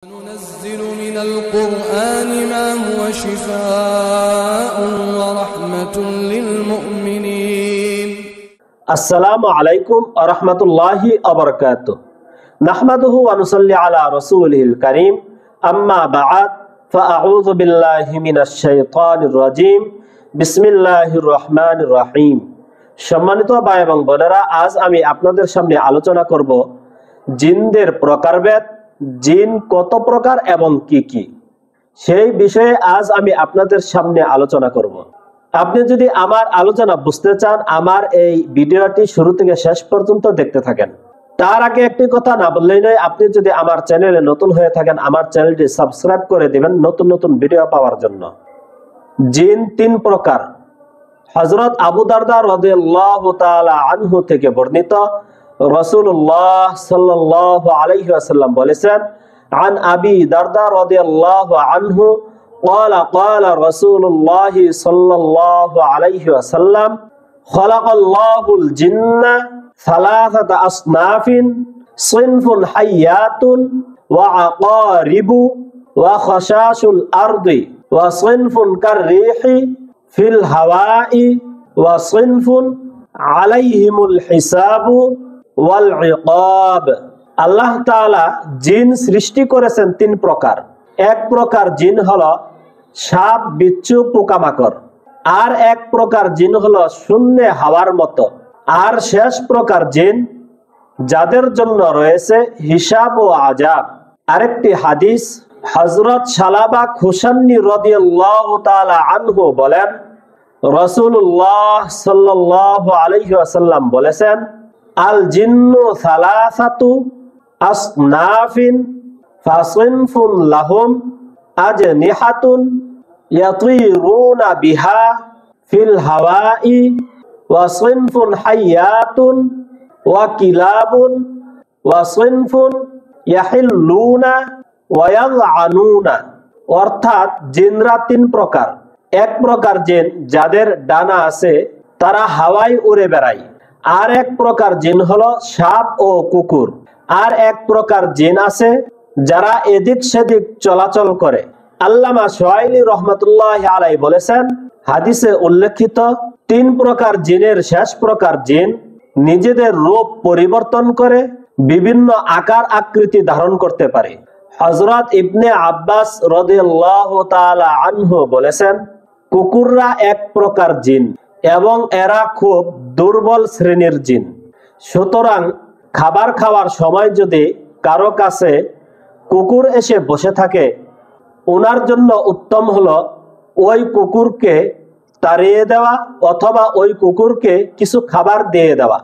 ننزل من القرآن ما هو شفاء ورحمة للمؤمنين السلام عليكم ورحمة الله وبركاته نحمده ونصلي على رسوله الكريم أما بعد فأعوذ بالله من الشيطان الرجيم بسم الله الرحمن الرحيم সম্মানিত ভাই এবং বোনেরা, আজ আমি আপনাদের সামনে আলোচনা করব জিনদের প্রকারভেদ, জিন কত প্রকার এবং কি কি, সেই বিষয়ে আজ আমি আপনাদের সামনে আলোচনা করব। আপনি যদি আমার আলোচনা বুঝতে চান, আমার এই ভিডিওটি শুরু থেকে শেষ পর্যন্ত দেখতে থাকেন। তার আগে একটি কথা না বললেই নয়, আপনি যদি আমার চ্যানেলে নতুন হয়ে থাকেন, আমার চ্যানেলটি সাবস্ক্রাইব করে দিবেন নতুন নতুন ভিডিও পাওয়ার জন্য। জিন তিন প্রকার। হযরত আবু দারদা রাদিয়াল্লাহু তাআলা আনহু থেকে বর্ণিত, রাসূলুল্লাহ সাল্লাল্লাহু আলাইহি ওয়াসাল্লাম বলেছেন, আন আবি দারদা রাদিয়াল্লাহু আনহু قال قال رسول الله صلى الله عليه وسلم خلق الله الجن ثلاثة أصناف صنف حيات وعقارب وخشاش الأرض وصنف كالريح في الهواء وصنف عليهم الحساب والعقاب। আল্লাহ তাআলা জিন সৃষ্টি করেছেন তিন প্রকার। এক প্রকার জিন হলো সাপ, বিচ্ছু, পোকামাকড়। আর এক প্রকার জিন হলো শূন্যে হাওয়ার মতো। আর শেষ প্রকার জিন যাদের জন্য রয়েছে হিসাব ও আযাব। আরেকটি হাদিস, হযরত সালাবা খুশান্নি রাদিয়াল্লাহু তাআলা আনহু বলেন, রাসূলুল্লাহ সাল্লাল্লাহু আলাইহি ওয়াসাল্লাম বলেছেন, আল জিন্নু সালাসাতু আসনাফিন ফাসিনফুন লাহুম আজনিহাতুন ইয়াতিরুনা বিহা ফিল হাওয়াই ওয়া সিনফুন হাইয়াতুন ওয়া কিলাবুন ওয়া সিনফুন ইয়াহিল্লুনা ওয়া ইয়ালআনুনা। অর্থাৎ জিনরা তিন প্রকার। এক প্রকার জিন যাদের ডানা আছে, তারা হাওয়ায় উড়ে বেড়ায়। আর এক প্রকার জিন হলো সাপ ও কুকুর। আর এক প্রকার জিন আছে যারা এদিক সেদিক চলাচল করে। আল্লামা শুআইলি রহমাতুল্লাহি আলাইহি বলেছেন, হাদিসে উল্লেখিত তিন প্রকার জিনের শেষ প্রকার জিন নিজেদের রূপ পরিবর্তন করে বিভিন্ন আকার আকৃতি ধারণ করতে পারে। হযরত ইবনে আব্বাস রাদিয়াল্লাহু তাআলা আনহু বলেছেন, কুকুররা এক প্রকার জিন এবং এরা খুব দুর্বল শ্রেণীর জিন। সুতরাং খাবার খাওয়ার সময় যদি কারো কাছে কুকুর এসে বসে থাকে, ওনার জন্য উত্তম হলো ওই কুকুরকে তাড়িয়ে দেওয়া অথবা ওই কুকুরকে কিছু খাবার দিয়ে দেওয়া।